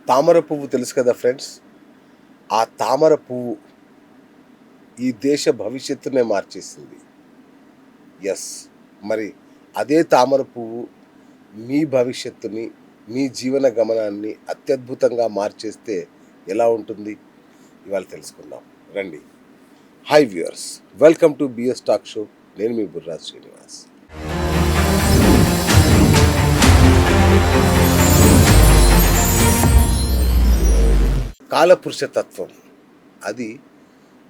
తామర పువ్వు తెలుసు కదా ఫ్రెండ్స్. ఆ తామర పువ్వు ఈ దేశ భవిష్యత్తునే మార్చేసింది. ఎస్. మరి అదే తామర పువ్వు మీ భవిష్యత్తుని, మీ జీవన గమనాన్ని అత్యద్భుతంగా మార్చేస్తే ఎలా ఉంటుంది? ఇవాళ తెలుసుకుందాం రండి. Hi viewers, welcome to BS talk show. నేను మీ బుర్రాజ్ శ్రీనివాస్. కాలపురుష తత్వం అది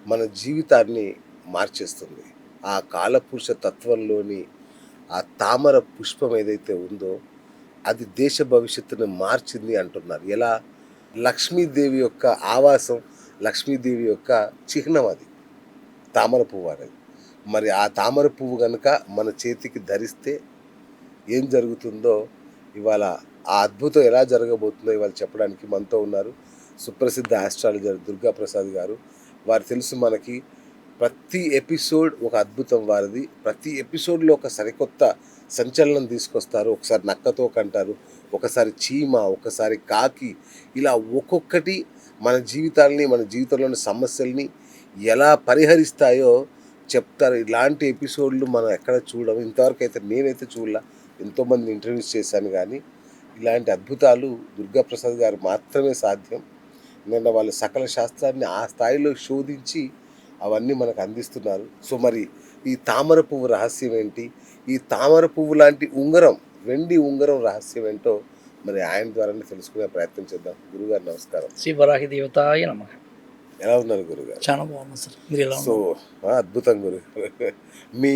మన జీవితాన్ని మార్చేస్తుంది. ఆ కాలపురుష తత్వంలోని ఆ తామర పుష్పం ఏదైతే ఉందో అది దేశ భవిష్యత్తును మార్చింది అంటున్నారు. ఎలా? లక్ష్మీదేవి యొక్క ఆవాసం, లక్ష్మీదేవి యొక్క చిహ్నం అది తామర పువ్వు అనేది. మరి ఆ తామర పువ్వు కనుక మన చేతికి ధరిస్తే ఏం జరుగుతుందో ఇవాళ, ఆ అద్భుతం ఎలా జరగబోతుందో ఇవాళ చెప్పడానికి మనతో ఉన్నారు సుప్రసిద్ధ ఆస్ట్రాలజర్ దుర్గా ప్రసాద్ గారు. వారు తెలుసు మనకి, ప్రతి ఎపిసోడ్ ఒక అద్భుతం వారిది. ప్రతి ఎపిసోడ్లో ఒక సరికొత్త సంచలనం తీసుకొస్తారు. ఒకసారి నక్కతోక అంటారు, ఒకసారి చీమ, ఒకసారి కాకి, ఇలా ఒక్కొక్కటి మన జీవితాలని, మన జీవితంలోని సమస్యల్ని ఎలా పరిహరిస్తాయో చెప్తారు. ఇలాంటి ఎపిసోడ్లు మనం ఎక్కడ చూడము. ఇంతవరకు అయితే నేనైతే చూడలే. ఎంతోమంది ఇంటర్వ్యూస్ చేశాను, కానీ ఇలాంటి అద్భుతాలు దుర్గాప్రసాద్ గారు మాత్రమే సాధ్యం. నిన్న వాళ్ళు సకల శాస్త్రాన్ని ఆ స్థాయిలో శోధించి అవన్నీ మనకు అందిస్తున్నారు. సో మరి ఈ తామర పువ్వు రహస్యం ఏంటి? ఈ తామర పువ్వు లాంటి ఉంగరం, వెండి ఉంగరం రహస్యం ఏంటో మరి ఆయన ద్వారానే తెలుసుకునే ప్రయత్నం చేద్దాం. గురుగారు నమస్కారం. శ్రీ వరాహి దేవతాయ నమః. ఎలా ఉన్నారు గురుగారు? చాలా బాగున్నా సార్, మీరు ఎలా సో అద్భుతం గురుగారు. మీ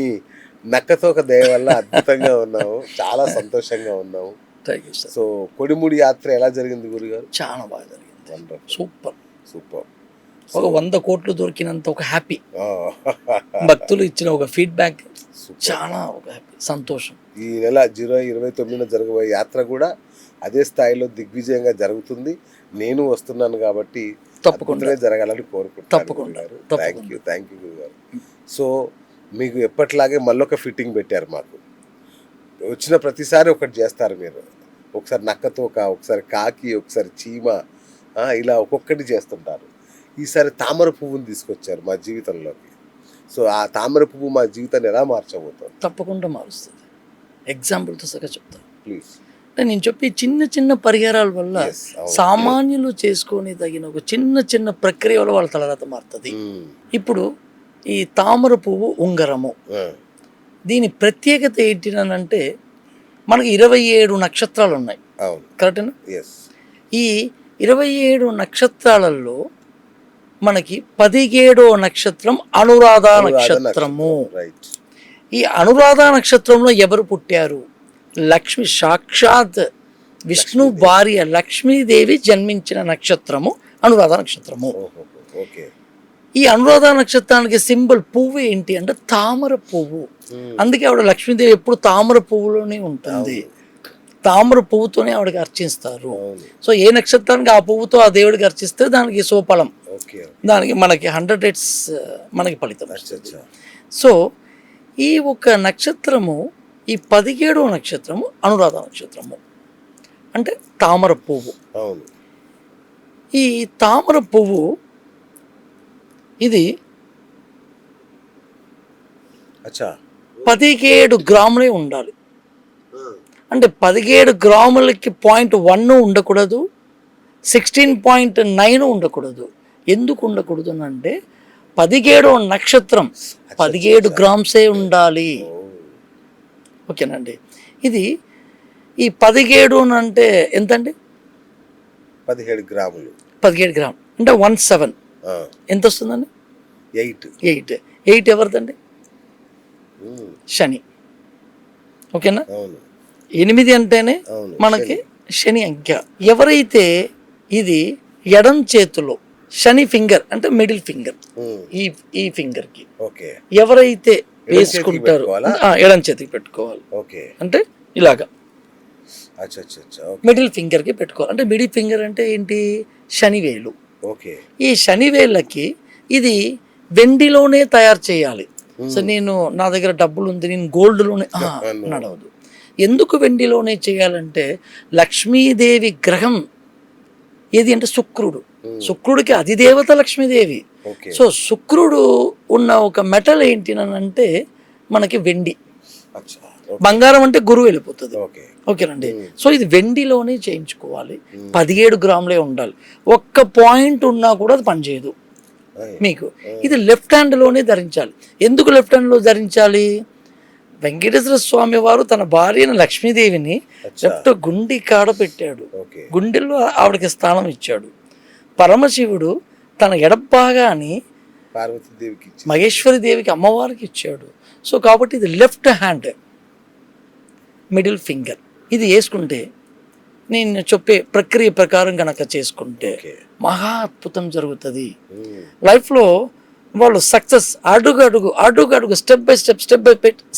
నక్కతోక దయ వల్ల అద్భుతంగా ఉన్నాము, చాలా సంతోషంగా ఉన్నాము. Thank you sir. సో కొడిముడి యాత్ర ఎలా జరిగింది గురుగారు? చాలా బాగా జరిగింది. Super super. ఒక 100 కోట్లు దొరికినంత ఒక హ్యాపీ, భక్తులు ఇచ్చిన ఒక ఫీడ్బ్యాక్ చాలా ఒక హ్యాపీ, సంతోషం. ఈ నెల 29న జరగబోయే యాత్ర కూడా అదే స్థాయిలో దిగ్విజయంగా జరుగుతుంది. నేను వస్తున్నాను కాబట్టి తప్పకుండా జరగాలని కోరుకుంటున్నాను. తప్పకుండా. థ్యాంక్ యూ గురుగారు. సో మీకు ఎప్పటిలాగే మళ్ళొక ఫిట్టింగ్ పెట్టారు మాకు. వచ్చిన ప్రతిసారి ఒకటి చేస్తారు మీరు. ఒకసారి నక్కతోక, ఒకసారి కాకి, ఒకసారి చీమ, ఇలా ఒక్కొక్కటి చేస్తుంటారు. ఈసారి తామర పువ్వుని తీసుకొచ్చారు మా జీవితంలోకి. సో ఆ తామర పువ్వు మా జీవితాన్ని ఎలా మార్చబోతుంది? తప్పకుండా మారుస్తుంది. ఎగ్జాంపుల్తో సగా చెప్తాను ప్లీజ్. నేను చెప్పి చిన్న చిన్న పరిహారాల వల్ల సామాన్యులు చేసుకొని తగిన ఒక చిన్న చిన్న ప్రక్రియ వల్ల వాళ్ళ తలరాత మారుతుంది. ఇప్పుడు ఈ తామర పువ్వు ఉంగరము, దీని ప్రత్యేకత ఏంటినంటే మనకి 27 నక్షత్రాలు ఉన్నాయి, కరెక్టేనా? ఈ 27 నక్షత్రాలలో మనకి 17వ నక్షత్రం అనురాధ నక్షత్రము. ఈ అనురాధ నక్షత్రంలో ఎవరు పుట్టారు? లక్ష్మి, సాక్షాత్ విష్ణు భార్య లక్ష్మీదేవి జన్మించిన నక్షత్రము అనురాధ నక్షత్రము. ఈ అనురాధ నక్షత్రానికి సింబల్ పువ్వు ఏంటి అంటే తామర పువ్వు. అందుకే ఆవిడ లక్ష్మీదేవి ఎప్పుడు తామర పువ్వులోనే ఉంటుంది. తామర పువ్వుతోనే ఆవిడకి అర్చిస్తారు. సో ఏ నక్షత్రానికి ఆ పువ్వుతో ఆ దేవుడికి అర్చిస్తే దానికి సోఫలం, దానికి మనకి 100 rates మనకి ఫలితం. సో ఈ ఒక నక్షత్రము, ఈ 17వ నక్షత్రము అనురాధ నక్షత్రము అంటే తామర పువ్వు. ఈ తామర పువ్వు ఇది 17 గ్రాములే ఉండాలి. అంటే 17 గ్రాములకి 0.1 ఉండకూడదు, 16.9 ఉండకూడదు. ఎందుకు ఉండకూడదు అంటే 17వ నక్షత్రం 17 గ్రామ్సే ఉండాలి. ఓకేనండి. ఇది ఈ 17 అంటే ఎంతండి? 17 గ్రాములు. 17 గ్రాములు అంటే 17 ఎంత వస్తుందండి? 8 ఎవరిదండి? శని. ఓకేనా? 8 అంటేనే మనకి శని అంకె. ఎవరైతే ఇది ఎడం చేతిలో శని ఫింగర్ అంటే మిడిల్ ఫింగర్, ఈ ఫింగర్ కి ఎవరైతే వేసుకుంటారో ఎడం చేతికి పెట్టుకోవాలి. అంటే ఇలాగా మిడిల్ ఫింగర్ కి పెట్టుకోవాలి. అంటే మిడిల్ ఫింగర్ అంటే ఏంటి? శనివేలు. ఈ శనివేళ్ళకి ఇది వెండిలోనే తయారు చేయాలి. సో నేను, నా దగ్గర డబ్బులు ఉంది, నేను గోల్డ్లోనే నడవదు. ఎందుకు వెండిలోనే చేయాలంటే లక్ష్మీదేవి గ్రహం ఏది అంటే శుక్రుడు. శుక్రుడికి అధిదేవత లక్ష్మీదేవి. ఓకే. సో శుక్రుడు ఉన్న ఒక మెటల్ ఏంటి అని అంటే మనకి వెండి. అచ్చా. బంగారం అంటే గురువు వెళ్ళిపోతుంది. ఓకే. ఓకేనండి. సో ఇది వెండిలోనే చేయించుకోవాలి. 17 గ్రాములే ఉండాలి. ఒక్క పాయింట్ ఉన్నా కూడా అది పనిచేయదు మీకు. ఇది లెఫ్ట్ హ్యాండ్లోనే ధరించాలి. ఎందుకు లెఫ్ట్ హ్యాండ్లో ధరించాలి? వెంకటేశ్వర స్వామి వారు తన భార్యను లక్ష్మీదేవిని లెఫ్ట్ గుండి కాడ పెట్టాడు. గుండెల్లో ఆవిడకి స్థానం ఇచ్చాడు. పరమశివుడు తన ఎడభాగాన్ని పార్వతీదేవికి, మహేశ్వరి దేవికి, అమ్మవారికి ఇచ్చాడు. సో కాబట్టి ఇది లెఫ్ట్ హ్యాండ్ మిడిల్ ఫింగర్. ఇది వేసుకుంటే నేను చెప్పే ప్రక్రియ ప్రకారం కనుక చేసుకుంటే మహా అద్భుతం జరుగుతుంది లైఫ్లో. వాళ్ళు సక్సెస్ అడుగు అడుగు స్టెప్ బై స్టెప్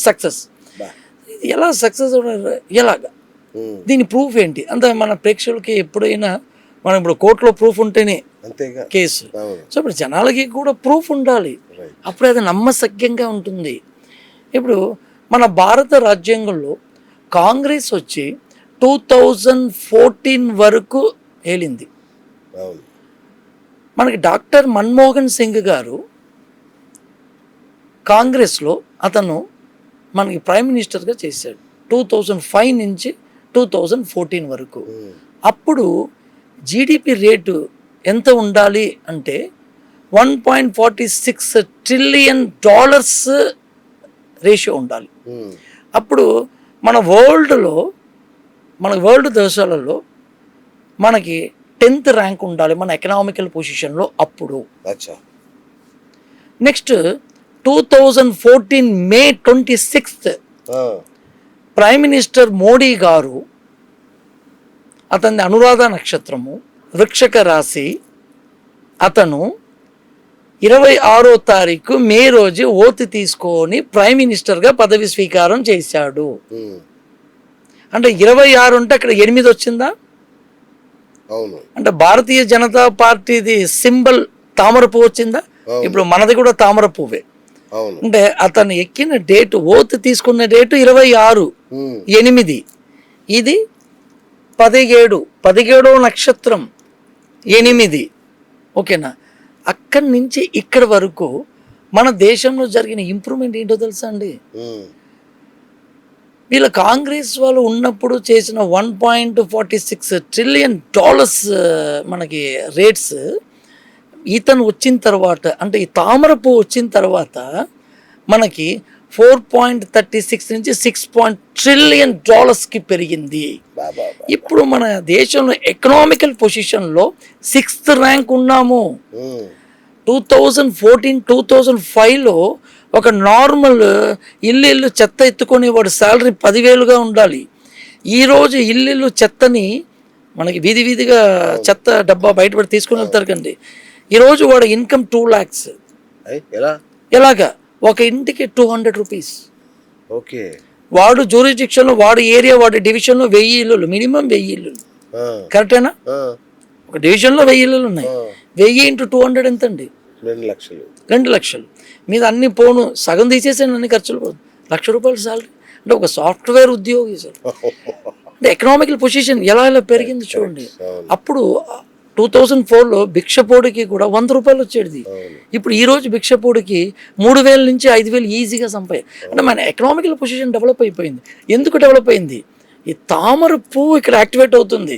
సక్సెస్. ఇది ఎలా సక్సెస్ ఎలాగా? దీని ప్రూఫ్ ఏంటి? అంత మన ప్రేక్షకులకి ఎప్పుడైనా మనం ఇప్పుడు కోర్టులో ప్రూఫ్ ఉంటేనే కేసు. సో ఇప్పుడు జనాలకి కూడా ప్రూఫ్ ఉండాలి. అప్పుడు అది నమ్మశక్యంగా ఉంటుంది. ఇప్పుడు మన భారత రాజ్యాంగంలో కాంగ్రెస్ వచ్చి 2014 వరకు ఏలింది. మనకి డాక్టర్ మన్మోహన్ సింగ్ గారు కాంగ్రెస్లో అతను మనకి ప్రైమ్ మినిస్టర్గా చేశాడు 2005 నుంచి 2014 వరకు. అప్పుడు జీడిపి రేటు ఎంత ఉండాలి అంటే $1.46 ట్రిలియన్ రేషియో ఉండాలి. అప్పుడు మన వరల్డ్ దేశాలలో మనకి 10th ర్యాంక్ ఉండాలి మన ఎకనామికల్ పొజిషన్లో అప్పుడు. నెక్స్ట్ 2014 మే 26 ప్రైమ్ మినిస్టర్ మోడీ గారు, అతని అనురాధ నక్షత్రము, వృక్షక రాశి, అతను 26వ తారీఖు మే రోజు ఓతు తీసుకొని ప్రైమ్ మినిస్టర్గా పదవి స్వీకారం చేశాడు. అంటే 26 ఉంటే అక్కడ 8 వచ్చిందా? అంటే భారతీయ జనతా పార్టీది సింబల్ తామర పువ్వు వచ్చిందా? ఇప్పుడు మనది కూడా తామర పువ్వే. అంటే అతను ఎక్కిన డేటు, ఓతు తీసుకున్న డేటు 26/8. ఇది 17వ నక్షత్రం 8. ఓకేనా? అక్కడి నుంచి ఇక్కడి వరకు మన దేశంలో జరిగిన ఇంప్రూవ్మెంట్ ఏంటో తెలుసా అండి? వీళ్ళ కాంగ్రెస్ వాళ్ళు ఉన్నప్పుడు చేసిన $1.46 ట్రిలియన్ మనకి రేట్స్, ఇతను వచ్చిన తర్వాత అంటే ఈ తామర పువ్వు వచ్చిన తర్వాత మనకి 4.36 నుంచి 6 ట్రిలియన్ పెరిగింది. ఇప్పుడు మన దేశంలో ఎకనామికల్ పొజిషన్లో 6th ర్యాంక్ ఉన్నాము. 2014-2005లో ఒక నార్మల్ ఇల్లు చెత్త ఎత్తుకొని వాడు శాలరీ 10,000గా ఉండాలి. ఈరోజు ఇల్లు చెత్తని మనకి వీధిగా చెత్త డబ్బా బయటపడి తీసుకుని వెళ్తారు కండి. ఈరోజు వాడు ఇన్కమ్ 2 lakhs. ఎలాగా? ఒక ఇంటికి 200 రూపీస్. ఓకే. వాడు జ్యూరిడిక్షన్లో, వాడు ఏరియా, వాడి డివిజన్లో 1000 ఇల్లులు, మినిమం 1000 ఇల్లులు. కరెక్టేనా? ఒక డివిజన్లో 1000 ఇల్లులు ఉన్నాయి. 1000 × 200 ఎంత అండి? 2 లక్షలు. మీద అన్ని పోను సగం తీసేసాను, అన్ని ఖర్చులు పోను. ₹1,00,000 శాలరీ అంటే ఒక సాఫ్ట్వేర్ ఉద్యోగి సార్. అంటే ఎకనామికల్ పొజిషన్ ఎలా పెరిగింది చూడండి. అప్పుడు 2004లో భిక్షపోడికి కూడా ₹100 వచ్చేది. ఇప్పుడు ఈరోజు భిక్షపోడికి 3,000 నుంచి 5,000 ఈజీగా సంపాదించారు. అంటే మన ఎకనామికల్ పొజిషన్ డెవలప్ అయిపోయింది. ఎందుకు డెవలప్ అయింది? ఈ తామర పువ్వు ఇక్కడ యాక్టివేట్ అవుతుంది.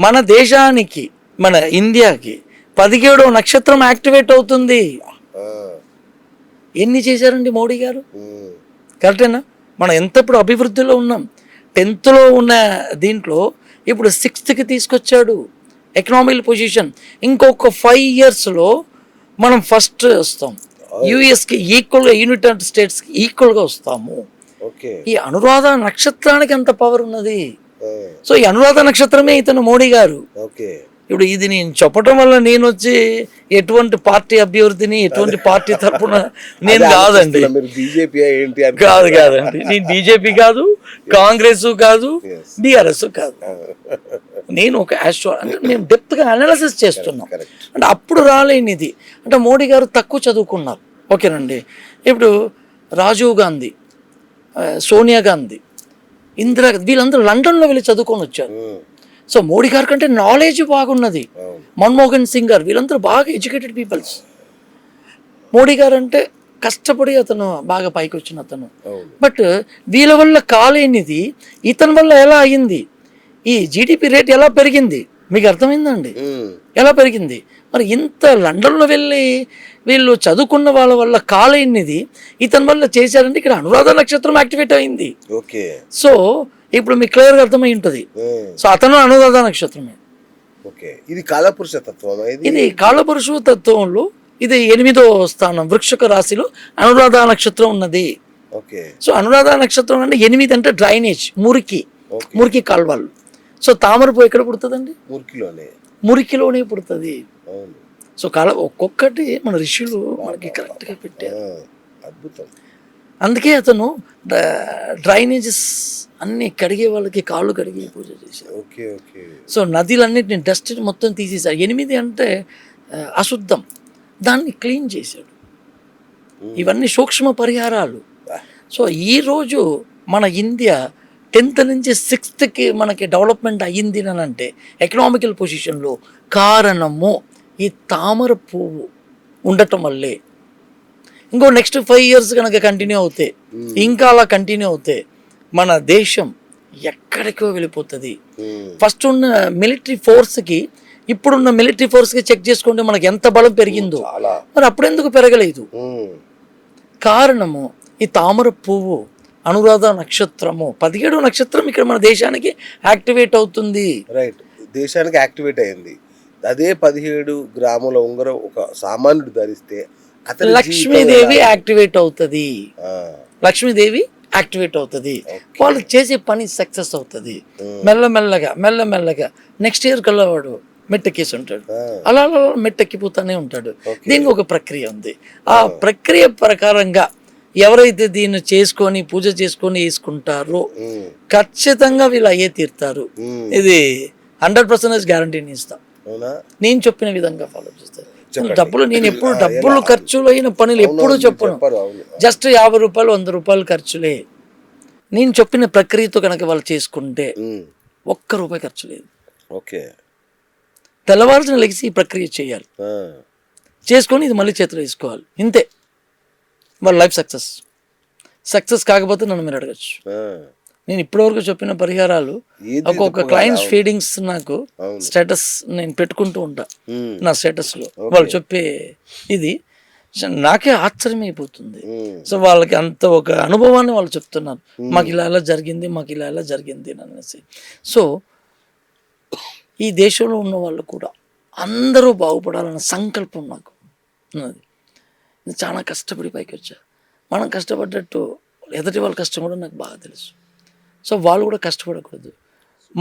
మన దేశానికి, మన ఇండియాకి 17వ నక్షత్రం యాక్టివేట్ అవుతుంది. ఎన్ని చేశారండి మోడీ గారు? కరెక్టేనా? మనం ఎంత ఇప్పుడు అభివృద్ధిలో ఉన్నాం. 10thలో ఉన్న దీంట్లో ఇప్పుడు 6th తీసుకొచ్చాడు ఎకనామికల్ పొజిషన్. ఇంకొక 5 yearsలో మనం ఫస్ట్ వస్తాం. యుఎస్కి ఈక్వల్గా, యునైటెడ్ స్టేట్స్కి ఈక్వల్గా వస్తాము. ఈ అనురాధ నక్షత్రానికి ఎంత పవర్ ఉన్నది. సో ఈ అనురాధ నక్షత్రమే ఇతను మోడీ గారు. ఇప్పుడు ఇది నేను చెప్పడం వల్ల నేను వచ్చి ఎటువంటి పార్టీ అభ్యర్థిని, ఎటువంటి పార్టీ తరఫున నేను కాదండి. కాదండి, నేను బీజేపీ కాదు, కాంగ్రెస్ కాదు, బీఆర్ఎస్ కాదు. నేను ఒక అంటే మేము డెప్త్గా అనాలిసిస్ చేస్తున్నాం. అంటే అప్పుడు రాలేనిది. అంటే మోడీ గారు తక్కువ చదువుకున్నారు. ఓకేనండి. ఇప్పుడు రాజీవ్ గాంధీ, సోనియా గాంధీ, ఇందిరా, వీళ్ళందరూ లండన్లో వెళ్ళి చదువుకొని వచ్చారు. సో మోడీ గారి కంటే నాలెడ్జ్ బాగున్నది. అవును. మన్మోహన్ సింగ్ గారు వీళ్ళందరూ బాగా ఎడ్యుకేటెడ్ పీపుల్స్. మోడీ గారు అంటే కష్టపడి అతను బాగా పైకి వచ్చిన అతను. అవును. బట్ వీళ్ళ వల్ల కాలేనిది ఇతని వల్ల ఎలా అయ్యింది? ఈ జీడిపి రేట్ ఎలా పెరిగింది మీకు అర్థమైందండి? ఎలా పెరిగింది? మరి ఇంత లండన్లో వెళ్ళి వీళ్ళు చదువుకున్న వాళ్ళ వల్ల కాలేనిది ఇతని వల్ల చేశారంటే ఇక్కడ అనురాధ నక్షత్రం యాక్టివేట్ అయింది. ఓకే. సో ఇప్పుడు మీకు క్లియర్గా అర్థమై ఉంటుంది. సో అతను అనురాధ నక్షత్రమే. ఓకే. ఇది కాలపురుష తత్వం. ఇది కాలపురుషు తత్వంలో ఇది 8వ స్థానం వృక్షక రాశిలో అనురాధ నక్షత్రం ఉన్నది. ఓకే. సో అనురాధ నక్షత్రం అంటే 8 అంటే డ్రైనేజ్, మురికి కాల్వలు. సో తామరపు ఎక్కడ పుడుతుందండి? మురికిలోనే పుడుతుంది. అవును. సో ఒక్కొక్కటి మన ఋషులు మనకి కరెక్ట్గా పెట్టారు. అద్భుతం. అందుకే అతను డ్రైనేజెస్ అన్ని కడిగే వాళ్ళకి కాళ్ళు కడిగి పూజ చేశారు. ఓకే. ఓకే. సో నదులన్నిటిని డస్ట్ మొత్తం తీసేశారు. 8 అంటే అశుద్ధం, దాన్ని క్లీన్ చేశాడు. ఇవన్నీ సూక్ష్మ పరిహారాలు. సో ఈరోజు మన ఇండియా 10th నుంచి 6thకి మనకి డెవలప్మెంట్ అయ్యింది అని అంటే ఎకనామికల్ పొజిషన్లో కారణము ఈ తామర పువ్వు ఉండటం వల్లే. ఇంకో నెక్స్ట్ 5 years కనుక కంటిన్యూ అవుతే, ఇంకా అలా కంటిన్యూ అవుతే మన దేశం ఎక్కడికో వెళ్ళిపోతుంది. ఫస్ట్ ఉన్న మిలిటరీ ఫోర్స్కి ఇప్పుడున్న మిలిటరీ ఫోర్స్కి చెక్ చేసుకుంటే మనకి ఎంత బలం పెరిగిందో, మరి అప్పుడెందుకు పెరగలేదు? కారణము ఈ తామర పువ్వు, అనురాధ నక్షత్రము. 17వ నక్షత్రం ఇక్కడ మన దేశానికి యాక్టివేట్ అవుతుంది. రైట్. దేశానికి యాక్టివేట్ అయింది. అదే 17 గ్రాముల ఉంగరం ఒక సామాన్యుడు ధరిస్తే లక్ష్మీదేవి యాక్టివేట్ అవుతుంది. లక్ష్మీదేవి యాక్టివేట్ అవుతుంది. వాళ్ళు చేసే పని సక్సెస్ అవుతుంది. మెల్లమెల్లగా నెక్స్ట్ ఇయర్ కల్లా వాడు మెట్టెక్కేసి ఉంటాడు. అలా మెట్టెక్కిపోతానే ఉంటాడు. దీనికి ఒక ప్రక్రియ ఉంది. ఆ ప్రక్రియ ప్రకారంగా ఎవరైతే దీన్ని చేసుకొని పూజ చేసుకొని వేసుకుంటారో ఖచ్చితంగా వీళ్ళు అయ్యే తీరుతారు. ఇది 100% గ్యారంటీని ఇస్తాం. నేను చెప్పిన విధంగా ఫాలో చేస్తాను. డబ్బులు నేను ఎప్పుడు డబ్బులు ఖర్చులు అయిన పనులు ఎప్పుడు చెప్పను. జస్ట్ 50 రూపాయలు 100 రూపాయలు ఖర్చులే. నేను చెప్పిన ప్రక్రియతో కనుక వాళ్ళు చేసుకుంటే ₹1 ఖర్చు లేదు. ఓకే. తెల్లవారుజున లెగిసి ఈ ప్రక్రియ చేయాలి. చేసుకొని ఇది మళ్ళీ చేతిలో వేసుకోవాలి. ఇంతే వాళ్ళ లైఫ్ సక్సెస్ కాకపోతే నన్ను మీరు అడగచ్చు. నేను ఇప్పటివరకు చెప్పిన పరిహారాలు ఒక్కొక్క క్లయింట్స్ ఫీడింగ్స్ నాకు స్టేటస్ నేను పెట్టుకుంటూ ఉంటా. నా స్టేటస్లో వాళ్ళు చెప్పే ఇది నాకే ఆశ్చర్యం అయిపోతుంది. సో వాళ్ళకి అంత ఒక అనుభవాన్ని వాళ్ళు చెప్తున్నారు. మాకు ఇలా జరిగింది, మాకు ఇలా జరిగింది అనేసి. సో ఈ దేశంలో ఉన్న వాళ్ళు కూడా అందరూ బాగుపడాలన్న సంకల్పం నాకు ఉన్నది. చాలా కష్టపడి పైకి వచ్చా. మనం కష్టపడ్డట్టు ఎదుటి వాళ్ళ కష్టం కూడా నాకు బాగా తెలుసు. సో వాళ్ళు కూడా కష్టపడకూడదు.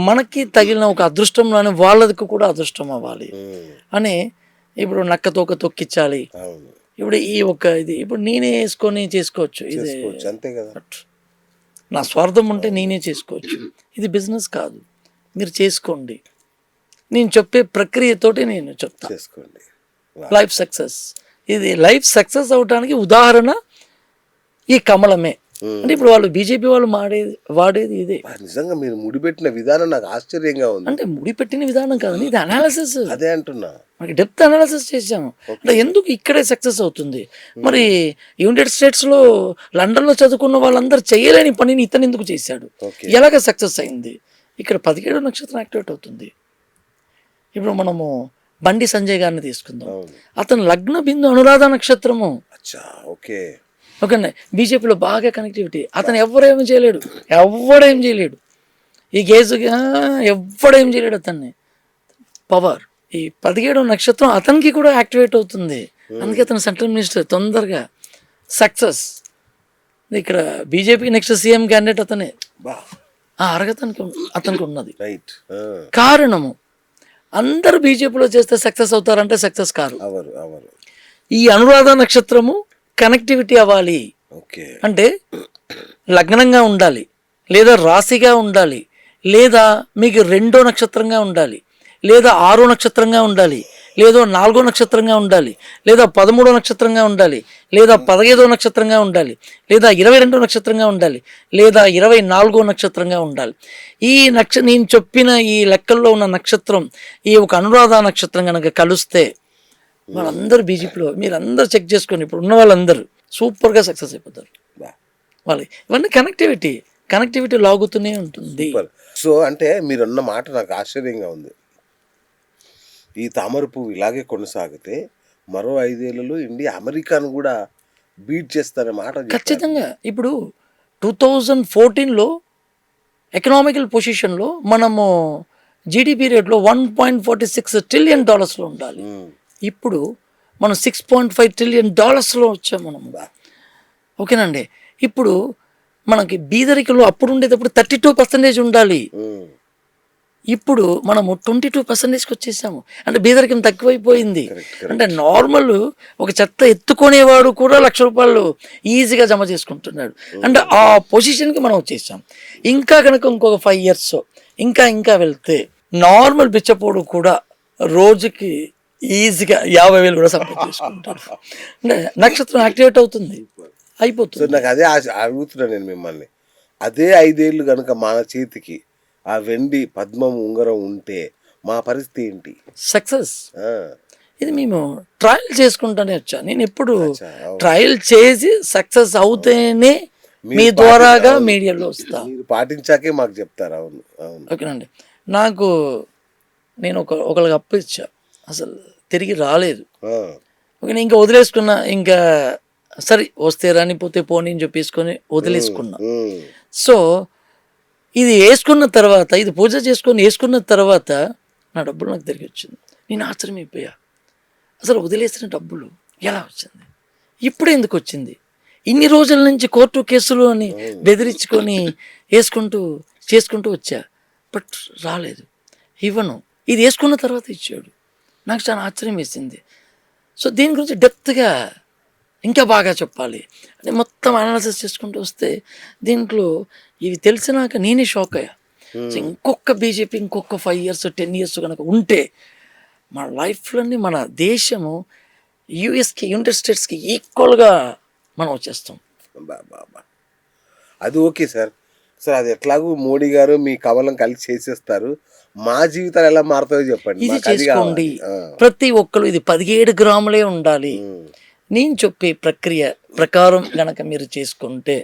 మనకి తగిలిన ఒక అదృష్టంలోనే వాళ్ళకి కూడా అదృష్టం అవ్వాలి అని ఇప్పుడు నక్క తోక తొక్కించాలి. ఇప్పుడు ఈ ఒక్క ఇది ఇప్పుడు నేనే వేసుకొని చేసుకోవచ్చు. ఇది నా స్వార్థం ఉంటే నేనే చేసుకోవచ్చు. ఇది బిజినెస్ కాదు. మీరు చేసుకోండి. నేను చెప్పే ప్రక్రియతోటి నేను చెప్తాను. చేసుకోండి. Life success. ఇది లైఫ్ సక్సెస్ అవడానికి ఉదాహరణ ఈ కమలమే. అంటే ఇప్పుడు వాళ్ళు బీజేపీ వాళ్ళు వాడేది ఇదే. నిజంగా మీరు ముడిపెట్టిన విధానం నాకు ఆశ్చర్యంగా ఉంది. అంటే ముడిపెట్టిన విధానం కాదు, ఇది అనాలిసిస్. అదే అంటున్నా, మనకి డెప్త్ అనాలిసిస్ చేసాము. అంటే ఎందుకు ఇక్కడే సక్సెస్ అవుతుంది? మరి యునైటెడ్ స్టేట్స్లో లండన్లో చదువుకున్న వాళ్ళందరూ చేయలేని పనిని ఇతను ఎందుకు చేశాడు? ఎలాగ సక్సెస్ అయింది? ఇక్కడ 17వ నక్షత్రం యాక్టివేట్ అవుతుంది. ఇప్పుడు మనము బండి సంజయ్ గారిని తీసుకుందాం. అతను లగ్న బిందు అనురాధ నక్షత్రము. ఓకేనా? బీజేపీలో బాగా కనెక్టివిటీ. అతను ఎవడేం చేయలేడు. ఈ గేజుగా ఎవడేం చేయలేడు అతన్ని. పవర్. ఈ 17వ నక్షత్రం అతనికి కూడా యాక్టివేట్ అవుతుంది. అందుకే అతను సెంట్రల్ మినిస్టర్ తొందరగా సక్సెస్. ఇక్కడ బీజేపీ నెక్స్ట్ సీఎం క్యాండిడేట్ అతనే. అతనికి ఉన్నది. కారణము అందరూ బీజేపీలో చేస్తే సక్సెస్ అవుతారంటే సక్సెస్ కాదు. ఈ అనురాధ నక్షత్రము కనెక్టివిటీ అవ్వాలి. అంటే లగ్నంగా ఉండాలి, లేదా రాశిగా ఉండాలి, లేదా మీకు 2వ నక్షత్రంగా ఉండాలి, లేదా 6వ నక్షత్రంగా ఉండాలి, లేదో 4వ నక్షత్రంగా ఉండాలి, లేదా 13వ నక్షత్రంగా ఉండాలి, లేదా 15వ నక్షత్రంగా ఉండాలి, లేదా 22వ నక్షత్రంగా ఉండాలి, లేదా 24వ నక్షత్రంగా ఉండాలి. ఈ నేను చెప్పిన ఈ లెక్కల్లో ఉన్న నక్షత్రం ఈ ఒక అనురాధ నక్షత్రం కనుక కలిస్తే వాళ్ళందరూ బీజేపీలో మీరందరూ చెక్ చేసుకొని ఇప్పుడు ఉన్న వాళ్ళందరూ సూపర్గా సక్సెస్ అయిపోతారు. వాళ్ళకి ఇవన్నీ కనెక్టివిటీ లాగుతూనే ఉంటుంది. సో అంటే మీరన్న మాట నాకు ఆశ్చర్యంగా ఉంది. ఈ తామర పువ్వు ఇలాగే కొనసాగితే మరో 5 ఏళ్లలో ఇండియా అమెరికాను కూడా బీట్ చేస్తారనే మాట చెప్పారు. ఖచ్చితంగా. ఇప్పుడు 2014లో ఎకనామికల్ పొజిషన్లో మనము జీడిపి రేట్లో $1.46 ట్రిలియన్ ఉండాలి. ఇప్పుడు మనం $6.5 ట్రిలియన్ వచ్చాం మనము. ఓకేనండి. ఇప్పుడు మనకి బీదరికలో అప్పుడు ఉండేటప్పుడు 32% ఉండాలి. ఇప్పుడు మనము 22%కి వచ్చేసాము. అంటే బీదరికం తక్కువైపోయింది. అంటే నార్మల్ ఒక చెత్త ఎత్తుకునేవాడు కూడా ₹1,00,000 ఈజీగా జమ చేసుకుంటున్నాడు. అంటే ఆ పొజిషన్కి మనం వచ్చేసాం. ఇంకా కనుక ఇంకొక 5 years ఇంకా వెళ్తే నార్మల్ బిచ్చపోడు కూడా రోజుకి ఈజీగా 50,000 కూడా సంపాదించుకుంటాడు. అంటే నక్షత్రం యాక్టివేట్ అవుతుంది, అయిపోతుంది. నాకు అదే అడుగుతున్నాను నేను మిమ్మల్ని. అదే 5 ఏళ్ళు కనుక మన చేతికి ఆ వెండి పద్మం ఉంగరం ఉంటే మా పరిస్థితి ఏంటి? సక్సెస్. ఇది మేము ట్రయల్ చేసుకుంటానే వచ్చా. నేను ఎప్పుడు ట్రయల్ చేసి సక్సెస్ అవుతేనే మీ ద్వారాగా మీడియాలో వస్తా. మీరు పాటించాకే మాకు చెప్తారు. అవును అవును. ఓకేనండి. నేను ఒకరికి అప్పు ఇచ్చా, అసలు తిరిగి రాలేదు. ఓకే, ఇంకా వదిలేసుకున్నా. ఇంకా సరే వస్తే రాని పోతే పోనీ అని చెప్పేసుకొని వదిలేసుకున్నా. సో ఇది వేసుకున్న తర్వాత, ఇది పూజ చేసుకొని వేసుకున్న తర్వాత నా డబ్బులు నాకు తిరిగి వచ్చింది. నేను ఆశ్చర్యమైపోయా. అసలు వదిలేసిన డబ్బులు ఎలా వచ్చింది, ఇప్పుడు ఎందుకు వచ్చింది? ఇన్ని రోజుల నుంచి కోర్టు కేసులు అని బెదిరించుకొని చేసుకుంటూ వచ్చా, బట్ రాలేదు. ఇవ్వను. ఇది వేసుకున్న తర్వాత ఇచ్చాడు. నాకు చాలా ఆశ్చర్యం వేసింది. సో దీని గురించి డెప్త్గా ఇంకా బాగా చెప్పాలి అని మొత్తం అనాలిసిస్ చేసుకుంటూ వస్తే దీంట్లో ఇవి తెలిసినాక నేనే షాక్ అయ్యా. సో ఇంకొక బీజేపీ ఇంకొక 5 years 10 years కనుక ఉంటే మన లైఫ్లోని మన దేశము యునైటెడ్ స్టేట్స్కి ఈక్వల్గా మనం వచ్చేస్తాం. అది ఓకే సార్. అది ఎట్లాగూ మోడీ గారు మీ కమలం కలిసి చేసేస్తారు. మా జీవితాలు ఎలా మారుతాయో చెప్పండి. ఇది చేసుకోండి ప్రతి ఒక్కరు. ఇది 17 గ్రాములే ఉండాలి. నేను చెప్పే ప్రక్రియ ప్రకారం గనక మీరు చేసుకుంటే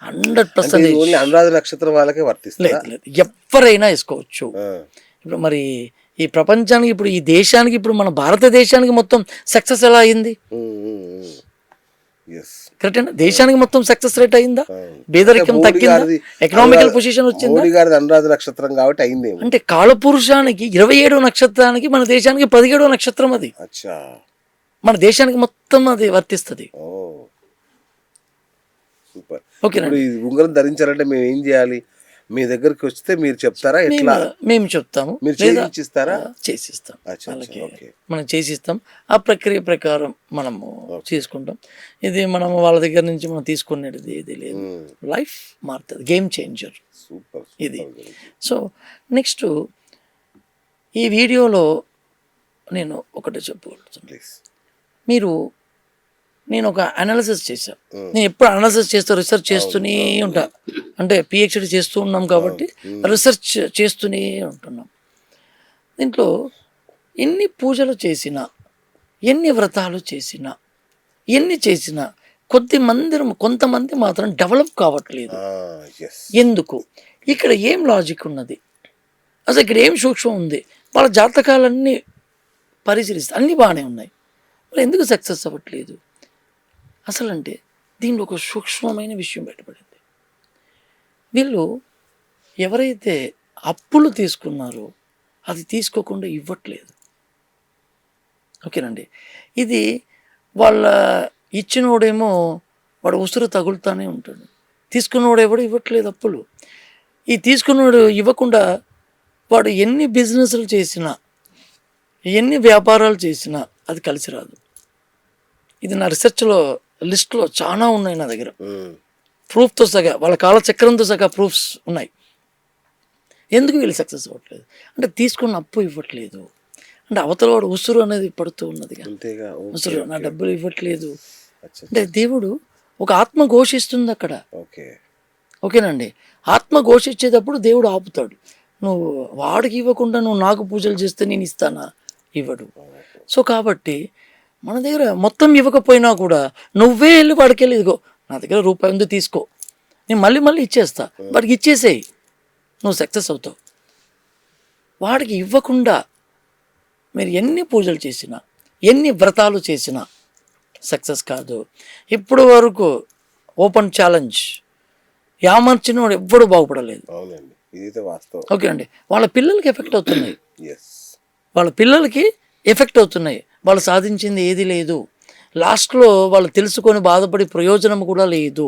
100% అనురాధ నక్షత్రం వాళ్ళకే వర్తిస్తుంది. ఎవరైనా వేసుకోవచ్చు. ఇప్పుడు మరి ఈ ప్రపంచానికి, ఇప్పుడు ఈ దేశానికి, ఇప్పుడు మన భారతదేశానికి మొత్తం సక్సెస్ ఎలా అయింది? కరెక్ట్ అండి. దేశానికి మొత్తం సక్సెస్ రేట్ అయిందా? బేదరికం తగ్గిందా? ఎకనామికల్ పొజిషన్ వచ్చిందా? అనురాధ నక్షత్రం కాబట్టి అయింది. అంటే కాలపురుషానికి 27వ నక్షత్రానికి మన దేశానికి 17వ నక్షత్రం. అది మన దేశానికి మొత్తం అది వర్తిస్తుంది. సూపర్. ఉంగరం ధరించాలంటే మేము ఏం చేయాలి? మీ దగ్గరికి వస్తే మీరు చెప్తారా? ఎట్లా? మేము చెప్తాము. మీరు చేసిస్తారా? చేసిస్తాం. వాళ్ళకి మనం చేసిస్తాం. ఆ ప్రక్రియ ప్రకారం మనము చేసుకుంటాం. ఇది మనం వాళ్ళ దగ్గర నుంచి మనం తీసుకునేది ఇది లేదు. లైఫ్ మారుతుంది. గేమ్ చేంజర్ ఇది. సో నెక్స్ట్ ఈ వీడియోలో నేను ఒకటే చెప్పగలుగుతాను. నేను ఒక అనాలిసిస్ చేశాను. నేను ఎప్పుడు అనాలిసిస్ చేస్తా, రీసెర్చ్ చేస్తూనే ఉంటా. అంటే పిహెచ్డి చేస్తూ ఉన్నాం కాబట్టి రీసెర్చ్ చేస్తూనే ఉంటున్నాం. దీంట్లో ఎన్ని పూజలు చేసినా, ఎన్ని వ్రతాలు చేసినా, ఎన్ని చేసినా కొంతమంది మాత్రం డెవలప్ కావట్లేదు. ఎందుకు? ఇక్కడ ఏం లాజిక్ ఉన్నది? అసలు ఇక్కడ ఏం సూక్ష్మం ఉంది? వాళ్ళ జాతకాలన్నీ పరిశీలిస్తే అన్నీ బాగానే ఉన్నాయి, మరి ఎందుకు సక్సెస్ అవ్వట్లేదు? అసలు అంటే దీనిలో ఒక సూక్ష్మమైన విషయం బయటపడింది. వీళ్ళు ఎవరైతే అప్పులు తీసుకున్నారో అది తీసుకోకుండా ఇవ్వట్లేదు. ఓకేనండి. ఇది వాళ్ళ ఇచ్చినోడేమో వాడు ఉసురు తగులుతానే ఉంటాడు, తీసుకున్నవాడు ఎవడు ఇవ్వట్లేదు అప్పులు. ఈ తీసుకున్నవాడు ఇవ్వకుండా వాడు ఎన్ని బిజినెస్లు చేసినా, ఎన్ని వ్యాపారాలు చేసినా అది కలిసి రాదు. ఇది నా రీసెర్చ్లో లిస్ట్లో చాలా ఉన్నాయి నా దగ్గర. ప్రూఫ్తో సగా, వాళ్ళ కాలచక్రంతో సగా ప్రూఫ్స్ ఉన్నాయి. ఎందుకు వీళ్ళు సక్సెస్ అవ్వట్లేదు అంటే తీసుకున్న అప్పు ఇవ్వట్లేదు. అంటే అవతల వాడు ఉసురు అనేది పడుతూ ఉన్నదిగా, అంతేగా. ఉసురు నా డబ్బులు ఇవ్వట్లేదు అచ్చా. అంటే దేవుడు ఒక ఆత్మ ఘోషిస్తుంది అక్కడ. ఓకే. ఓకేనండి, ఆత్మ ఘోషించేటప్పుడు దేవుడు ఆపుతాడు. నువ్వు వాడికి ఇవ్వకుండా నువ్వు నాకు పూజలు చేస్తే నేను ఇస్తానా? ఇవ్వడు. సో కాబట్టి మన దగ్గర మొత్తం ఇవ్వకపోయినా కూడా నువ్వే వెళ్ళి వాడికి వెళ్ళి ఇదిగో నా దగ్గర రూపాయి ఉంది తీసుకో, నేను మళ్ళీ మళ్ళీ ఇచ్చేస్తా, వాడికి ఇచ్చేసేయి, నువ్వు సక్సెస్ అవుతావు. వాడికి ఇవ్వకుండా మీరు ఎన్ని పూజలు చేసినా ఎన్ని వ్రతాలు చేసినా సక్సెస్ కాదు. ఇప్పుడు వరకు ఓపెన్ ఛాలెంజ్, యామర్చిన వాడు ఎవ్వడు బాగుపడలేదు. అవునండి, ఇదైతే వాస్తవం. ఓకే అండి, వాళ్ళ పిల్లలకి ఎఫెక్ట్ అవుతున్నాయి, ఎస్, వాళ్ళ పిల్లలకి ఎఫెక్ట్ అవుతున్నాయి. వాళ్ళు సాధించింది ఏది లేదు, లాస్ట్లో వాళ్ళు తెలుసుకొని బాధపడి ప్రయోజనం కూడా లేదు.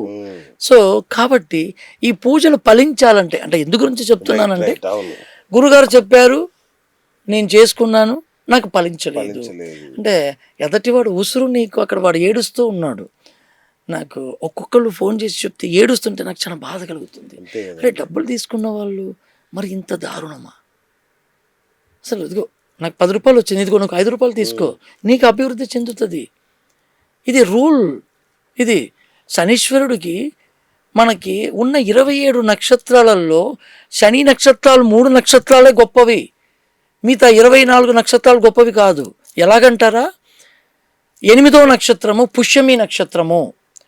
సో కాబట్టి ఈ పూజలు ఫలించాలంటే, అంటే ఎందు గురించి చెప్తున్నానంటే, అవును, గురుగారు చెప్పారు, నేను చేసుకున్నాను, నాకు ఫలించలేదు. అంటే ఎదటివాడు ఉసురు నీకు అక్కడ వాడు ఏడుస్తూ ఉన్నాడు. నాకు ఒక్కొక్కళ్ళు ఫోన్ చేసి చెప్తే ఏడుస్తుంటే నాకు చాలా బాధ కలుగుతుంది. అరే డబ్బులు తీసుకున్న వాళ్ళు మరి ఇంత దారుణమా? అసలు ఇదిగో నాకు 10 రూపాయలు వచ్చింది, ఇదిగో నాకు 5 రూపాయలు తీసుకో, నీకు అభివృద్ధి చెందుతుంది. ఇది రూల్. ఇది శనీశ్వరుడికి మనకి ఉన్న 27 నక్షత్రాలలో శని నక్షత్రాలు 3 నక్షత్రాలే గొప్పవి, మిగతా 24 నక్షత్రాలు గొప్పవి కాదు. ఎలాగంటారా, 8వ నక్షత్రము పుష్యమి నక్షత్రము,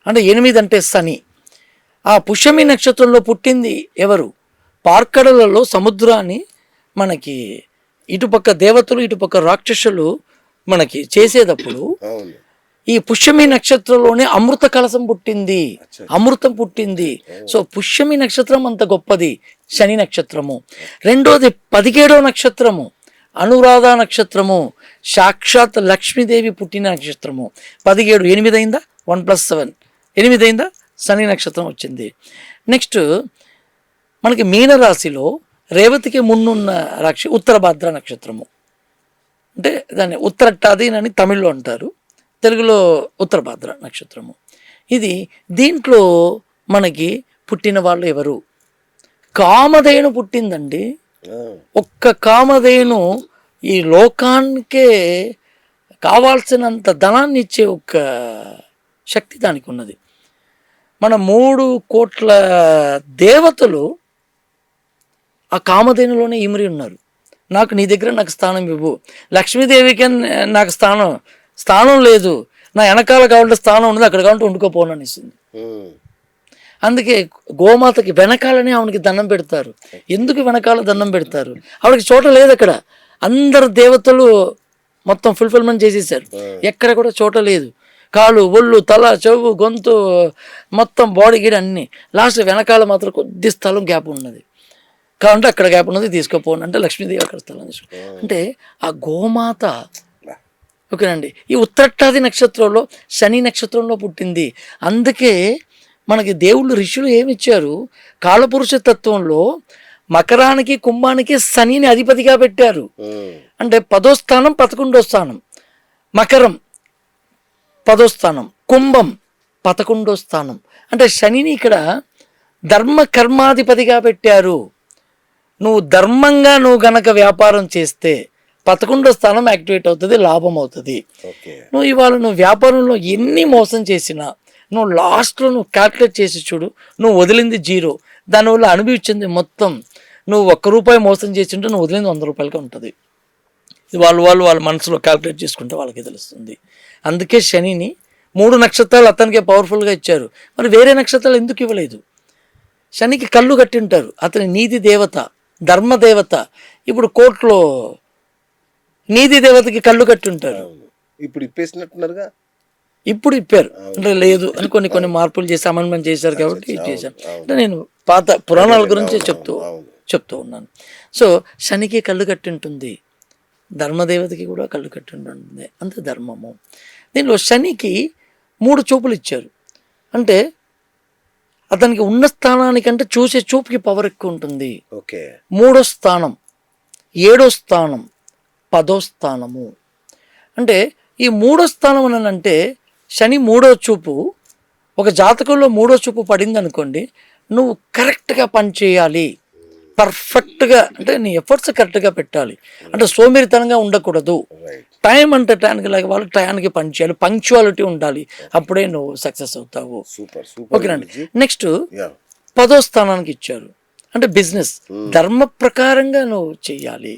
అంటే 8 అంటే శని. ఆ పుష్యమి నక్షత్రంలో పుట్టింది ఎవరు? పార్కడలలో సముద్రాన్ని మనకి ఇటుపక్క దేవతలు ఇటుపక్క రాక్షసులు మనకి చేసేటప్పుడు ఈ పుష్యమి నక్షత్రంలోనే అమృత కలశం పుట్టింది, అమృతం పుట్టింది. సో పుష్యమి నక్షత్రం అంత గొప్పది శని నక్షత్రము. రెండోది 17వ నక్షత్రము అనురాధ నక్షత్రము, సాక్షాత్ లక్ష్మీదేవి పుట్టిన నక్షత్రము. 17 8 అయిందా, 1 + 7 8 అయిందా, శని నక్షత్రం వచ్చింది. నెక్స్ట్ మనకి మీనరాశిలో రేవతికి మున్నున్న రాక్షి ఉత్తరభాద్ర నక్షత్రము, అంటే దాన్ని ఉత్తరట్టాది అని తమిళ్లో అంటారు, తెలుగులో ఉత్తరభాద్ర నక్షత్రము. ఇది దీంట్లో మనకి పుట్టిన వాళ్ళు ఎవరు? కామధేను పుట్టిందండి. ఒక్క కామధేను ఈ లోకానికే కావాల్సినంత ధనాన్ని ఇచ్చే ఒక శక్తి దానికి ఉన్నది. మన 3 కోట్ల దేవతలు ఆ కామధేనులోనే ఇమిరి ఉన్నారు. నాకు నీ దగ్గర నాకు స్థానం ఇవ్వు. లక్ష్మీదేవికి నాకు స్థానం లేదు, నా వెనకాల కావాలంటే స్థానం ఉన్నది, అక్కడ కావాలంటే వండుకోపోను అనిస్తుంది. అందుకే గోమాతకి వెనకాలనే ఆవిడకి దండం పెడతారు. ఎందుకు వెనకాల దండం పెడతారు? ఆవిడకి చోట లేదు అక్కడ. అందరు దేవతలు మొత్తం ఫుల్ఫిల్మెంట్ చేసేసారు, ఎక్కడ కూడా చోట లేదు. కాళ్ళు, ఒళ్ళు, తల, చెవు, గొంతు, మొత్తం బాడీ గీడ అన్నీ. లాస్ట్ వెనకాల మాత్రం కొద్ది స్థలం గ్యాప్ ఉన్నది, కాబట్టి అక్కడ గ్యాప్ ఉన్నది తీసుకోపోను అంటే లక్ష్మీదేవి అక్కడ స్థలం తీసుకో అంటే ఆ గోమాత. ఓకేనండి, ఈ ఉత్తరట్టాది నక్షత్రంలో శని నక్షత్రంలో పుట్టింది. అందుకే మనకి దేవుళ్ళు ఋషులు ఏమిచ్చారు, కాలపురుష తత్వంలో మకరానికి కుంభానికి శనిని అధిపతిగా పెట్టారు. అంటే 10వ స్థానం 11వ స్థానం, మకరం 10వ స్థానం, కుంభం 11వ స్థానం. అంటే శనిని ఇక్కడ ధర్మ కర్మాధిపతిగా పెట్టారు. నువ్వు ధర్మంగా నువ్వు గనక వ్యాపారం చేస్తే 11వ స్థానం యాక్టివేట్ అవుతుంది, లాభం అవుతుంది. నువ్వు ఇవాళ నువ్వు వ్యాపారంలో ఎన్ని మోసం చేసినా నువ్వు లాస్ట్లో నువ్వు క్యాల్కులేట్ చేసి చూడు, నువ్వు వదిలింది 0, దానివల్ల అనుభవించింది మొత్తం. నువ్వు 1 రూపాయి మోసం చేసింటే నువ్వు వదిలింది 100 రూపాయలకే ఉంటుంది. వాళ్ళ మనసులో క్యాల్కులేట్ చేసుకుంటే వాళ్ళకి తెలుస్తుంది. అందుకే శనిని 3 నక్షత్రాలు అతనికే పవర్ఫుల్గా ఇచ్చారు, మరి వేరే నక్షత్రాలు ఎందుకు ఇవ్వలేదు? శనికి కళ్ళు కట్టి ఉంటారు, అతని నీతి దేవత, ధర్మదేవత. ఇప్పుడు కోర్టులో నీతి దేవతకి కళ్ళు కట్టి ఉంటారు. ఇప్పుడు ఇప్పేసినట్టున్నారుగా, ఇప్పుడు ఇప్పారు అంటే లేదు అని కొన్ని మార్పులు చేసి అమెండ్మెంట్ చేశారు కాబట్టి చేశాను. అంటే నేను పాత పురాణాల గురించి చెప్తూ ఉన్నాను. సో శనికి కళ్ళు కట్టి ఉంటుంది, ధర్మదేవతకి కూడా కళ్ళు కట్టి ఉంటుంది, అంత ధర్మము. దీనిలో శనికి 3 చూపులు ఇచ్చారు. అంటే అతనికి ఉన్న స్థానానికంటే చూసే చూపుకి పవర్ ఎక్కువ ఉంటుంది. 3వ స్థానం, 7వ స్థానం, 10వ స్థానము. అంటే ఈ 3వ స్థానం అని అంటే శని 3వ చూపు, ఒక జాతకంలో 3వ చూపు పడింది అనుకోండి, నువ్వు కరెక్ట్గా పని చేయాలి, పర్ఫెక్ట్గా అంటే నీ ఎఫర్ట్స్ కరెక్ట్గా పెట్టాలి. అంటే సోమేరితనంగా ఉండకూడదు. రైట్. టైం అంటే టైంకి లాగా వాళ్ళు టయానికి పని చేయాలి, పంక్చువాలిటీ ఉండాలి. అప్పుడే నువ్వు సక్సెస్ అవుతావు. సూపర్ సూపర్ ఓకేనండి. గురూజీ. Next yeah. 10వ స్థానానికి ఇచ్చారు. అంటే బిజినెస్ ధర్మ ప్రకారంగా నువ్వు చెయ్యాలి.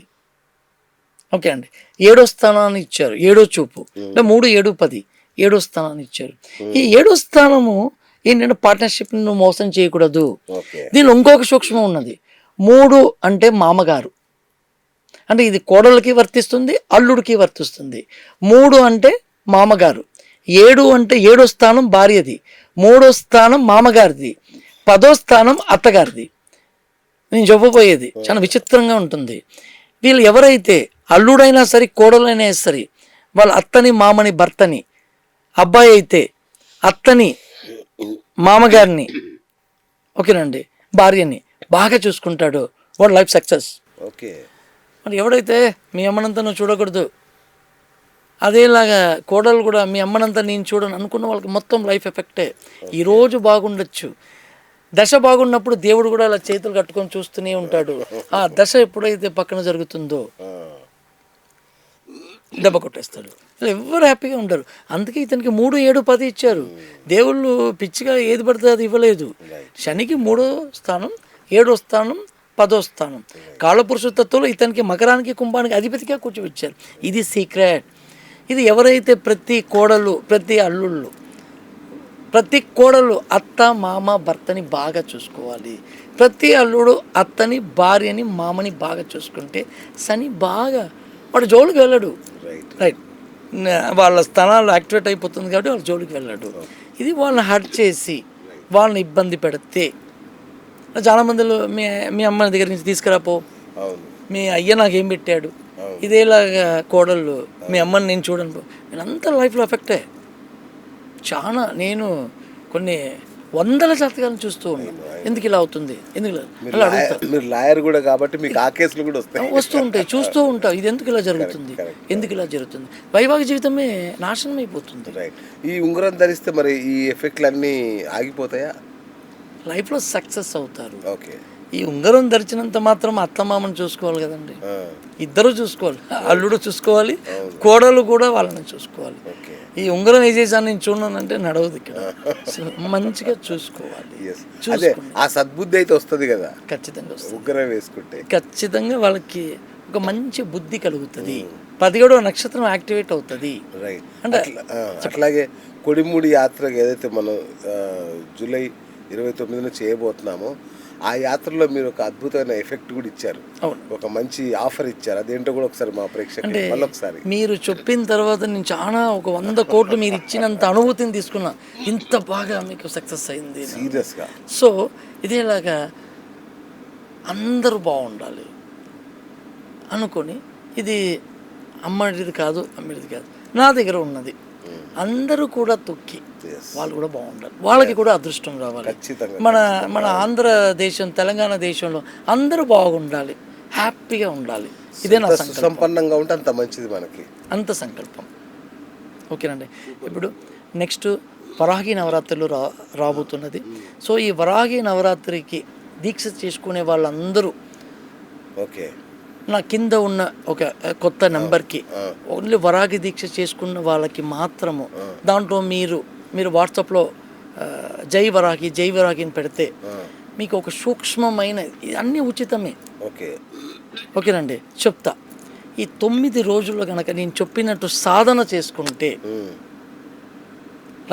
ఓకే అండి. 7వ స్థానాన్ని ఇచ్చారు. 7వ చూపు అంటే 3, 7, 10 7వ స్థానాన్ని ఇచ్చారు. ఈ 7వ స్థానము ఏంటంటే పార్ట్నర్షిప్ నువ్వు మోసం చేయకూడదు. ఓకే. దీనిలో ఇంకొక సూక్ష్మం ఉన్నది. 3 అంటే మామగారు, అంటే ఇది కోడలికి వర్తిస్తుంది, అల్లుడికి వర్తిస్తుంది. 3 అంటే మామగారు, 7 అంటే 7వ స్థానం భార్యది, 3వ స్థానం మామగారిది, 10వ స్థానం అత్తగారిది. నేను చెప్పబోయేది చాలా విచిత్రంగా ఉంటుంది. వీళ్ళు ఎవరైతే అల్లుడైనా సరే కోడలైనా సరే వాళ్ళ అత్తని మామని భర్తని, అబ్బాయి అయితే అత్తని మామగారిని, ఓకేనండి, భార్యని బాగా చూసుకుంటాడు, వాడు లైఫ్ సక్సెస్. ఓకే. మరి ఎవడైతే మీ అమ్మనంతా నువ్వు చూడకూడదు, అదేలాగా కోడలు కూడా మీ అమ్మనంతా నేను చూడను అనుకున్న వాళ్ళకి మొత్తం లైఫ్ ఎఫెక్టే. ఈరోజు బాగుండొచ్చు, దశ బాగున్నప్పుడు దేవుడు కూడా అలా చేతులు కట్టుకొని చూస్తూనే ఉంటాడు. ఆ దశ ఎప్పుడైతే పక్కన జరుగుతుందో దెబ్బ కొట్టేస్తాడు. ఎవరు హ్యాపీగా ఉండరు. అందుకే ఇతనికి 3, 7, 10 ఇచ్చారు. దేవుళ్ళు పిచ్చిగా ఏది పడితే అది ఇవ్వలేదు. శనికి 3వ స్థానం, 7వ స్థానం, 10వ స్థానం. కాళపురుష తత్వంలో ఇతనికి మకరానికి కుంభానికి అధిపతిగా కూర్చోబెట్టారు. ఇది సీక్రెట్. ఇది ఎవరైతే ప్రతి కోడలు, ప్రతి అల్లుళ్ళు, ప్రతి కోడలు అత్త మామ భర్తని బాగా చూసుకోవాలి. ప్రతి అల్లుడు అత్తని భార్యని మామని బాగా చూసుకుంటే శని బాగా వాడు జోలికి వెళ్ళడు. రైట్. వాళ్ళ స్థానాలు యాక్టివేట్ అయిపోతుంది కాబట్టి వాళ్ళ జోలికి వెళ్ళాడు. ఇది వాళ్ళని హర్ట్ చేసి వాళ్ళని ఇబ్బంది పెడితే చాలామందిలో మీ అమ్మ దగ్గర నుంచి తీసుకురాపో, మీ అయ్య నాకేం పెట్టాడు, ఇదేలాగా కోడళ్ళు మీ అమ్మని నేను చూడను, వీళ్ళంతా లైఫ్లో ఎఫెక్టే. చాలా నేను కొన్ని వందల జాతకాలను చూస్తూ ఉన్నాను. ఎందుకు ఇలా అవుతుంది, ఎందుకు అలా అడుగుతా. మీరు లాయర్ కూడా కాబట్టి మీకు ఆ కేసులు కూడా వస్తూ ఉంటాయి, చూస్తూ ఉంటావు. ఇది ఎందుకు ఇలా జరుగుతుంది, ఎందుకు ఇలా జరుగుతుంది, వైవాహిక జీవితమే నాశనం అయిపోతుంది. రైట్. ఈ ఉంగరం ధరిస్తే మరి ఈ ఎఫెక్ట్లు అన్నీ ఆగిపోతాయా? లైఫ్లో సక్సెస్ అవుతారు. ఓకే. ఈ ఉంగరం ధరించినంత మాత్రం అత్తమామని చూసుకోవాలి కదండి, ఇద్దరు చూసుకోవాలి. అల్లుడు చూసుకోవాలి, కోడలు కూడా వాళ్ళని చూసుకోవాలి. ఈ ఉంగరం వేసేసాను నేను చూడనంటే నడవదు ఇక్కడ. మంచిగా చూసుకోవాలి. ఆ సద్బుద్ధి అయితే వస్తుంది కదా, ఖచ్చితంగా వస్తుంది. ఉంగరం వేసుకుంటే ఖచ్చితంగా వాళ్ళకి ఒక మంచి బుద్ధి కలుగుతుంది. 17వ నక్షత్రం యాక్టివేట్ అవుతుంది. రైట్. అంటే అట్లాగే కొడిమూడి యాత్ర ఏదైతే మనం జూలై 29న చేయబోతున్నామో ఆ యాత్రలో మీరు ఒక అద్భుతమైన ఎఫెక్ట్ కూడా ఇచ్చారు, ఒక మంచి ఆఫర్ ఇచ్చారు. అదేంటో కూడా ఒకసారి మా ప్రేక్షకులు మళ్ళొకసారి. మీరు చెప్పిన తర్వాత నేను చాలా ఒక 100 కోట్లు మీరు ఇచ్చినంత అనుభూతిని తీసుకున్నా. ఇంత బాగా మీకు సక్సెస్ అయింది సీరియస్గా. సో ఇదేలాగా అందరూ బాగుండాలి అనుకొని, ఇది అమ్మడిది కాదు అమ్మడిది కాదు, నా దగ్గర ఉన్నది అందరూ కూడా తొక్కి వాళ్ళు కూడా బాగుండాలి, వాళ్ళకి కూడా అదృష్టం రావాలి. మన ఆంధ్రదేశం తెలంగాణ దేశంలో అందరూ బాగుండాలి, హ్యాపీగా ఉండాలి. ఇదే నా సంకల్పం. సంపన్నంగా ఉంటే అంత మంచిది మనకి, అంత సంకల్పం. ఓకేనండి. ఇప్పుడు నెక్స్ట్ వరాహి నవరాత్రులు రాబోతున్నది. సో ఈ వరాహి నవరాత్రికి దీక్ష చేసుకునే వాళ్ళందరూ ఓకే నా కింద ఉన్న ఒక కొత్త నెంబర్కి ఓన్లీ వరాగి దీక్ష చేసుకున్న వాళ్ళకి మాత్రము, దాంట్లో మీరు వాట్సాప్లో జై వరాగి జై వరాగిని పెడితే మీకు ఒక సూక్ష్మమైన, అన్నీ ఉచితమే. ఓకేనండి. చెప్తా. ఈ 9 రోజుల్లో కనుక నేను చెప్పినట్టు సాధన చేసుకుంటే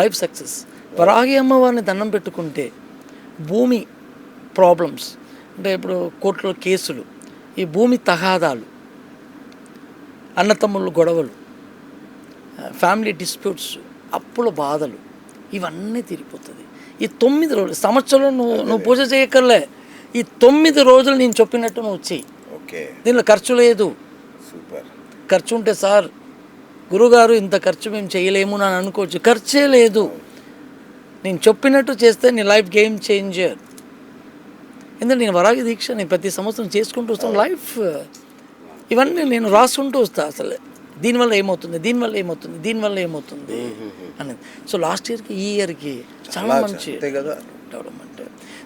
లైఫ్ సక్సెస్. వరాగి అమ్మవారిని దండం పెట్టుకుంటే భూమి ప్రాబ్లమ్స్, అంటే ఇప్పుడు కోర్టులో కేసులు, ఈ భూమి తగాదాలు, అన్నతమ్ముళ్ళు గొడవలు, ఫ్యామిలీ డిస్ప్యూట్స్, అప్పుల బాధలు, ఇవన్నీ తీరిపోతుంది ఈ 9 రోజులు. సంవత్సరంలో నువ్వు పూజ చేయక్కర్లే, ఈ 9 రోజులు నేను చెప్పినట్టు నువ్వు చెయ్యి. దీనిలో ఖర్చు లేదు. ఖర్చు ఉంటే సార్ గురుగారు ఇంత ఖర్చు మేము చేయలేము అని అనుకోవచ్చు, ఖర్చే లేదు. నేను చెప్పినట్టు చేస్తే నీ లైఫ్ గేమ్ చేంజర్. ఎందుకంటే నేను వరాగి దీక్ష నేను ప్రతి సంవత్సరం చేసుకుంటూ వస్తాను. లైఫ్ ఇవన్నీ నేను రాసుకుంటూ వస్తాను. అసలు దీనివల్ల ఏమవుతుంది, దీనివల్ల ఏమవుతుంది, దీనివల్ల ఏమవుతుంది అనేది. సో లాస్ట్ ఇయర్కి ఈ ఇయర్కి చాలా మంచి డెవలప్మెంట్.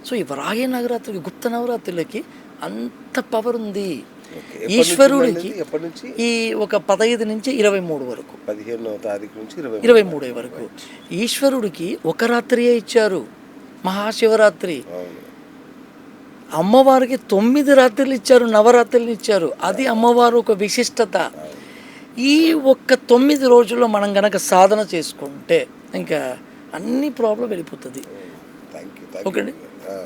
సో ఈ వరాగి నవరాత్రికి, గుప్త నవరాత్రులకి అంత పవర్ ఉంది ఓకే. ఈశ్వరుడికి. ఎప్పటి నుంచి? ఈ ఒక 15 నుంచి 23 వరకు, 15వ తారీఖు నుంచి 23 వరకు ఈశ్వరుడికి ఒక రాత్రియే ఇచ్చారు, మహాశివరాత్రి. అవును. అమ్మవారికి 9 రాత్రులు ఇచ్చారు, నవరాత్రులు ఇచ్చారు. అది అమ్మవారు ఒక విశిష్టత. ఈ ఒక్క 9 రోజుల్లో మనం గనక సాధన చేసుకుంటే ఇంకా అన్ని ప్రాబ్లం వెళ్ళిపోతుంది. Thank you. ఓకే అండి.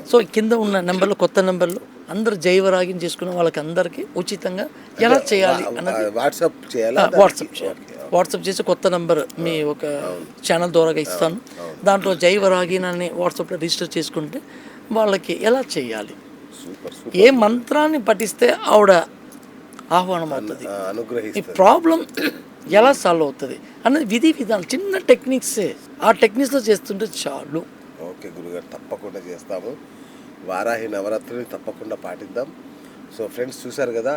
సో కింద ఉన్న నెంబర్లు, కొత్త నెంబర్లు అందరు జైవరాగిం చేసుకున్న వాళ్ళకి అందరికీ ఉచితంగా ఎలా చేయాలి అన్నది వాట్సాప్ చేయాలా? వాట్సాప్ చేయాలి. వాట్సాప్ చేసి కొత్త నెంబర్ మీ ఒక ఛానల్ ద్వారా ఇస్తాను. దాంట్లో జైవరాగిన్ అని వాట్సాప్లో రిజిస్టర్ చేసుకుంటే వాళ్ళకి ఎలా చేయాలి, సూపర్ ఏ మంత్రాన్ని పఠిస్తే ఆవిడ ఆహ్వానం అవుతుంది, ఈ అనుగ్రహిస్తుంది. ప్రాబ్లం ఎలా సాల్వ్ అవుతుంది అన్నది విధి విధానం, చిన్న టెక్నిక్సే. ఆ టెక్నిక్స్లో చేస్తుంటే చాలు. ఓకే గురుగారు, తప్పకుండా చేస్తాము. వారాహి నవరాత్రిని తప్పకుండా పాటిద్దాం. సో ఫ్రెండ్స్, చూశారు కదా,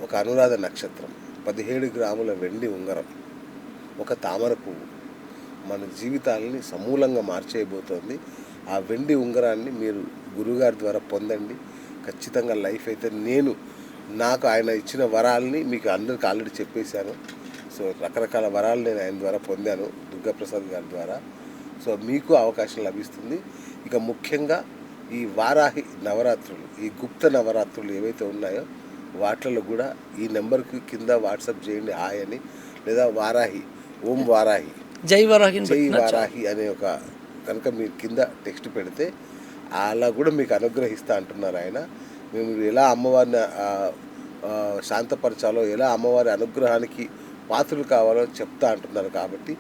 ఒక అనురాధ నక్షత్రం, 17 గ్రాముల వెండి ఉంగరం, ఒక తామర పువ్వు మన జీవితాలని సమూలంగా మార్చేయబోతోంది. ఆ వెండి ఉంగరాన్ని మీరు గురుగారి ద్వారా పొందండి. ఖచ్చితంగా లైఫ్ అయితే నాకు ఆయన ఇచ్చిన వరాలని మీకు అందరికి ఆల్రెడీ చెప్పేశాను. సో రకరకాల వరాలు నేను ఆయన ద్వారా పొందాను, దుర్గాప్రసాద్ గారి ద్వారా. సో మీకు అవకాశం లభిస్తుంది. ఇక ముఖ్యంగా ఈ వారాహి నవరాత్రులు, ఈ గుప్త నవరాత్రులు ఏవైతే ఉన్నాయో వాటిల్లో కూడా ఈ నెంబర్కి కింద వాట్సాప్ చేయండి హాయ్ అని, లేదా వారాహి, ఓం వారాహి, జై వారాహి అనే ఒక కనుక మీరు కింద టెక్స్ట్ పెడితే అలా కూడా మీకు అనుగ్రహిస్తా అంటున్నారు ఆయన. మేము ఎలా అమ్మవారిని శాంతపరచాలో, ఎలా అమ్మవారి అనుగ్రహానికి పాత్రలు కావాలో చెప్తా అంటున్నారు. కాబట్టి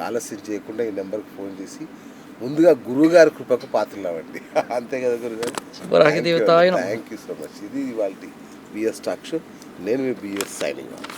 ఆలస్యం చేయకుండా ఈ నెంబర్కి ఫోన్ చేసి ముందుగా గురువుగారి కృపకు పాత్రలు అవ్వండి. అంతే కదా గురుగారు? Thank you so much. ఇది ఇవాళ బిఎస్ టాక్ షో. నేను మీ బిఎస్ సైనింగ్ ఆఫ్.